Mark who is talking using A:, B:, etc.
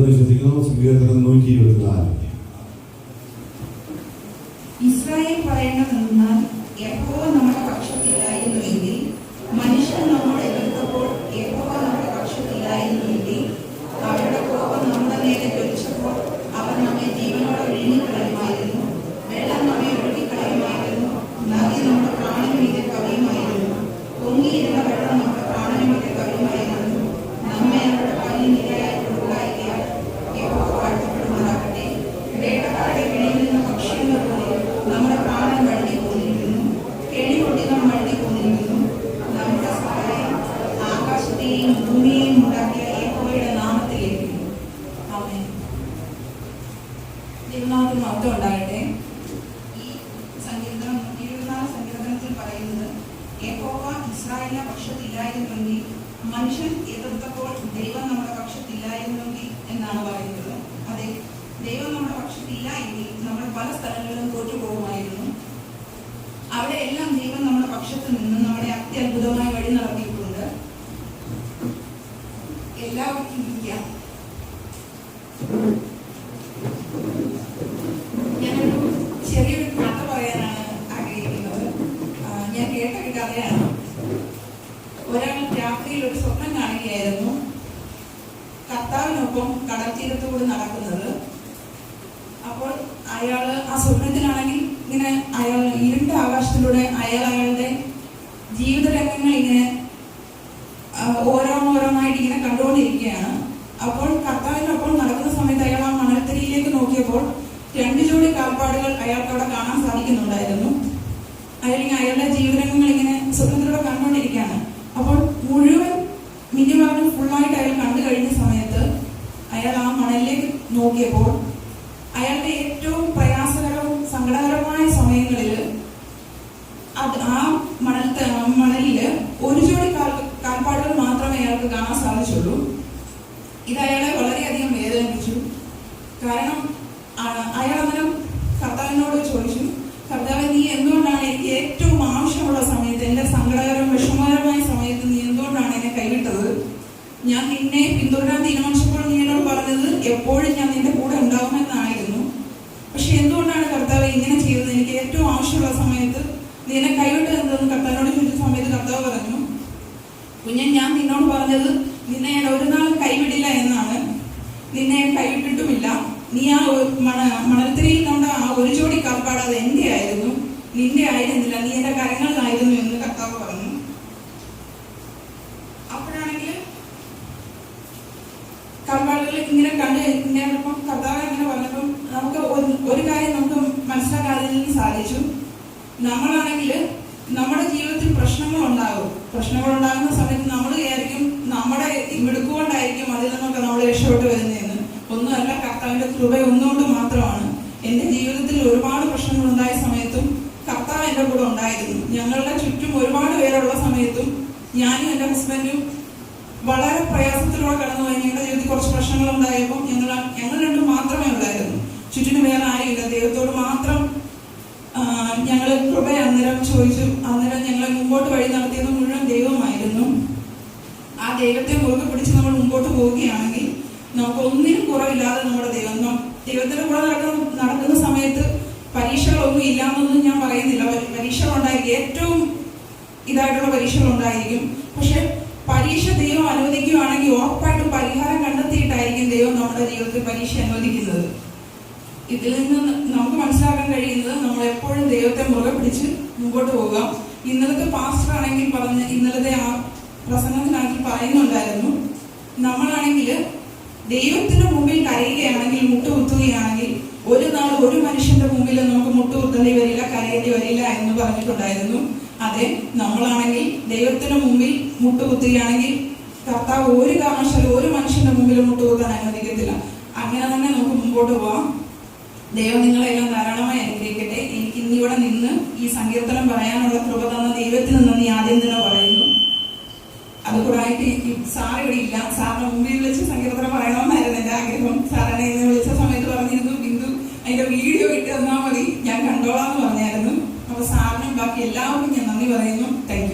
A: വിശ്വസിക്കുന്നു. സങ്കീർത്തനം 124.
B: ഇസ്രായേൽ പറയേണ്ടതെന്നാൽ യഹോവ നമ്മുടെ പക്ഷത്തില്ലായിരുന്നുവെങ്കിൽ, മനുഷ്യൻ നമ്മോട് എതിർത്തപ്പോൾ യഹോവ നമ്മുടെ പക്ഷത്തില്ലായിരുന്നുവെങ്കിൽ, അവരുടെ കോപം നമ്മുടെ നേരെ ജ്വലിച്ചപ്പോൾ അവർ നമ്മെ ജീവനോടെ വിഴുങ്ങിക്കളയുമായിരുന്നു. വെള്ളം നമ്മെ ഒഴുകിക്കളയുമായിരുന്നു. നദി നമ്മുടെ പ്രാണന് മീതെ കവിയുമായിരുന്നു. പൊങ്ങിയിരുന്ന വെള്ളം നമ്മുടെ പ്രാണന് മീതെ കവിയുമായിരുന്നു. നമ്മെ അവരുടെ പനി നിരയായി കൊടുക്കായികയാൽ യഹോവ വാഴ്ത്തപ്പെടുമാറാകട്ടെ. വേട്ടക്കാരുടെ കിണിയിൽ നിന്ന് പക്ഷികൾ പോലെ നമ്മുടെ പ്രാണൻ വഴുതി പോന്നിരിക്കുന്നു. കെണി പൊട്ടി നാം വഴുതി പോന്നിരിക്കുന്നു. നമ്മുടെ സഹായം ആകാശത്തെയും ഭൂമിയെയും ഉണ്ടാക്കിയ യഹോവയുടെ നാമത്തിലേക്കും. ആമേൻ. ദൈവനാമത്തിന് മഹത്വം ഉണ്ടാകട്ടെ. ഈ സങ്കീർത്തനം 124 സങ്കീർത്തനത്തിൽ പറയുന്നത്, യഹോവ ഇസ്രായേലിന്റെ പക്ഷത്തില്ലായിരുന്നെങ്കിൽ, മനുഷ്യൻ എതിർത്തപ്പോൾ ദൈവം നമ്മുടെ പക്ഷത്തില്ലായിരുന്നെങ്കിൽ എന്നാണ് പറയുന്നത്. അതെ, ദൈവം നമ്മുടെ പക്ഷത്തില്ല എങ്കിൽ നമ്മൾ പല സ്ഥലങ്ങളിലും തോറ്റുപോകുമായിരുന്നു. അവിടെ എല്ലാം ദൈവം നമ്മുടെ പക്ഷത്ത് നിന്ന് നമ്മളെ അത്യത്ഭുതമായി വഴി നടത്തിയിട്ടുണ്ട്. എല്ലാവർക്കും ഇരിക്കാം. ഞാനൊരു ചെറിയൊരു കഥ പറയാനാണ് ആഗ്രഹിക്കുന്നത്. ഞാൻ കേട്ട ഒരു കഥയാണ്. ഒരാൾ രാത്രിയിൽ ഒരു സ്വപ്നം കാണുകയായിരുന്നു. കർത്താവിനൊപ്പം കടൽ തീരത്തുകൂടി നടക്കുന്നത്. അപ്പോൾ അയാൾ ആ സ്വപ്നത്തിലാണെങ്കിൽ ഇങ്ങനെ അയാൾ ഇരുണ്ട ആകാശത്തിലൂടെ അയാളുടെ ജീവിത രംഗങ്ങൾ ഇങ്ങനെ ഓരോന്നോരോന്നായിട്ട് ഇങ്ങനെ കണ്ടുകൊണ്ടിരിക്കുകയാണ്. അപ്പോൾ കർത്താവിനൊപ്പം നടക്കുന്ന സമയത്ത് അയാൾ ആ മണൽത്തരിയിലേക്ക് നോക്കിയപ്പോൾ 2 ജോഡി കാൽപ്പാടുകൾ അയാൾക്ക് അവിടെ കാണാൻ സാധിക്കുന്നുണ്ടായിരുന്നു. അയാളുടെ ജീവിതരംഗങ്ങൾ ഇങ്ങനെ സ്വപ്നത്തിലൂടെ കണ്ടുകൊണ്ടിരിക്കുകയാണ്. അപ്പോൾ മുഴുവൻ മിനിമം ഫുള്ളായിട്ട് അയാൾ കണ്ടു കഴിഞ്ഞ സമയത്ത് അയാൾ ആ മണലിലേക്ക് നോക്കിയപ്പോൾ അയാളുടെ ഏറ്റവും പ്രയാസകരവും സങ്കടകരമായ സമയങ്ങളിൽ ആ മണലില് 1 ജോഡി കാൽപ്പാടുകൾ മാത്രമേ അയാൾക്ക് കാണാൻ സാധിച്ചുള്ളൂ. ഇത് അയാളെ വളരെയധികം വേദനിപ്പിച്ചു. കാരണം അയാൾ അന്നേരം കർത്താവിനോട് ചോദിച്ചു, കർത്താവ്, നീ എന്തുകൊണ്ടാണ് എനിക്ക് ഏറ്റവും ആവശ്യമുള്ള സമയത്ത്, എന്റെ സങ്കടകരം വിഷമകരമായ സമയത്ത് നീ എന്തുകൊണ്ടാണ് എന്നെ കൈവിട്ടത്? ഞാൻ നിന്നെ പിന്തുടരാൻ തീരുമാനിച്ചപ്പോൾ നീ എന്നോട് പറഞ്ഞത് എപ്പോഴും ഞാൻ നിന്റെ കൂടെ ഉണ്ടാവുമെന്നായിരുന്നു. പക്ഷെ എന്തുകൊണ്ടാണ് കർത്താവ് ഇങ്ങനെ ചെയ്തത്? എനിക്ക് ഏറ്റവും ആവശ്യമുള്ള സമയത്ത് നീ എന്നെ കൈവിട്ടത് എന്തെന്ന് കർത്താവിനോട് ചോദിച്ച സമയത്ത് കർത്താവ് പറഞ്ഞു, കുഞ്ഞൻ, ഞാൻ നിന്നോട് പറഞ്ഞത് നിന്നെ ഞാൻ ഒരു നാൾ കൈവിടില്ല എന്നാണ്. നിന്നെ കൈവിട്ടിട്ടുമില്ല. നീ ആ മണൽത്തിരിയിൽ കണ്ട ആ 1 ജോഡി കാൽപ്പാട് അത് എന്റെ ആയിരുന്നു, നിന്റെ ആയിരുന്നില്ല, നീ എന്റെ കരങ്ങളിലായിരുന്നു എന്ന് കർത്താവ് പറഞ്ഞു. അപ്പോഴാണെങ്കിൽ കാൽപ്പാടുകൾ ഇങ്ങനെ കണ്ടു കഴിഞ്ഞപ്പോൾ കർത്താവ് ഇങ്ങനെ പറഞ്ഞപ്പം നമുക്ക് ഒരു കാര്യം നമുക്ക് മനസ്സിലാക്കാതിൽ സാധിച്ചു. നമ്മളാണെങ്കിൽ നമ്മുടെ ജീവിതത്തിൽ പ്രശ്നങ്ങൾ ഉണ്ടാകുന്ന സമയത്ത് നമ്മൾ വിചാരിക്കും നമ്മുടെ മിടുക്കുകൊണ്ടായിരിക്കും അതിൽ നിന്നൊക്കെ നമ്മൾ രക്ഷപ്പെട്ടു വരുന്നതെന്ന്. ഒന്നുമല്ല, കർത്താവിന്റെ കൃപ ഒന്നുകൊണ്ട് മാത്രമാണ്. എന്റെ ജീവിതത്തിൽ ഒരുപാട് പ്രശ്നങ്ങൾ ഉണ്ടായ സമയത്തും കർത്താവ് എന്റെ കൂടെ ഉണ്ടായിരുന്നു. ഞങ്ങളുടെ ചുറ്റും ഒരുപാട് പേരുള്ള സമയത്തും ഞാനും എന്റെ ഹസ്ബൻഡും വളരെ പ്രയാസത്തിലൂടെ കടന്നു പോയി. ഞങ്ങളുടെ ജീവിതത്തിൽ കുറച്ച് പ്രശ്നങ്ങൾ ഉണ്ടായപ്പോൾ ഞങ്ങൾ രണ്ടും മാത്രമേ ഉണ്ടായിരുന്നു. ചുറ്റിനും വേറെ ആരുമില്ല. ദൈവത്തോട് മാത്രം ഞങ്ങൾ കൃപ അന്നേരം ചോദിച്ചു. അന്നേരം ഞങ്ങളെ മുമ്പോട്ട് വഴി നടത്തിയത് മുഴുവൻ ദൈവമായിരുന്നു. ആ ദൈവത്തെ മുറുകെ പിടിച്ച് നമ്മൾ മുമ്പോട്ട് പോവുകയാണെങ്കിൽ നമുക്ക് ഒന്നിനും കുറവില്ലാതെ നമ്മുടെ ദൈവത്തിന്റെ കൂടെ നടക്കുന്ന സമയത്ത് പരീക്ഷകളൊന്നും ഇല്ലാന്നൊന്നും ഞാൻ പറയുന്നില്ല. പരീക്ഷകളുണ്ടായിരിക്കും, ഏറ്റവും ഇതായിട്ടുള്ള പരീക്ഷകളുണ്ടായിരിക്കും. പക്ഷെ പരീക്ഷ ദൈവം അനുവദിക്കുകയാണെങ്കിൽ ഉറപ്പായിട്ടും പരിഹാരം കണ്ടെത്തിയിട്ടായിരിക്കും ദൈവം നമ്മുടെ ജീവിതത്തിൽ പരീക്ഷ അനുവദിക്കുന്നത്. ഇതിൽ നിന്ന് നമുക്ക് മനസ്സിലാക്കാൻ കഴിയുന്നത് നമ്മൾ എപ്പോഴും ദൈവത്തെ മുറുകെ പിടിച്ച് മുമ്പോട്ട് പോവുക. ഇന്നലത്തെ പാസ്റ്റർ ആണെങ്കിൽ ഇന്നലത്തെ ആ പ്രസംഗത്തിനാണെങ്കിൽ പറയുന്നുണ്ടായിരുന്നു, നമ്മളാണെങ്കിൽ ദൈവത്തിന്റെ മുമ്പിൽ കരയുകയാണെങ്കിൽ, മുട്ടുകുത്തുകയാണെങ്കിൽ ഒരു നാൾ ഒരു മനുഷ്യന്റെ മുമ്പിൽ നമുക്ക് മുട്ടുകുത്തേണ്ടി വരില്ല, കരയേണ്ടി വരില്ല എന്ന് പറഞ്ഞിട്ടുണ്ടായിരുന്നു. അതെ, നമ്മളാണെങ്കിൽ ദൈവത്തിന് മുമ്പിൽ മുട്ടുകുത്തുകയാണെങ്കിൽ കർത്താവ് ഒരു കാരണവശാലും ഒരു മനുഷ്യന്റെ മുമ്പിൽ മുട്ടുകുത്താൻ അനുവദിക്കത്തില്ല. അങ്ങനെ തന്നെ നമുക്ക് മുമ്പോട്ട് പോവാം. ദൈവം നിങ്ങളെല്ലാം ധാരാളമായി അനുഗ്രഹിക്കട്ടെ. എനിക്ക് ഇന്നിവിടെ നിന്ന് ഈ സങ്കീർത്തനം പറയാനുള്ള കൃപ തന്ന ദൈവത്തിന് നന്ദി ആദ്യം തന്നെ പറയുന്നു. അതുകൂടായിട്ട് സാർ ഇവിടെ ഇല്ല. സാറിന് മുമ്പിൽ വിളിച്ച് സങ്കീർത്തനം പറയണമെന്നായിരുന്നു എന്റെ ആഗ്രഹം. സാറിനെ ഇന്ന് വിളിച്ച സമയത്ത് പറഞ്ഞിരുന്നു, ബിന്ദു അതിന്റെ വീഡിയോ ഇട്ട് തന്നാൽ മതി, ഞാൻ കണ്ടോളാന്ന് പറഞ്ഞായിരുന്നു. അപ്പൊ സാറിനും ബാക്കി എല്ലാവർക്കും ഞാൻ നന്ദി പറയുന്നു. Thank you.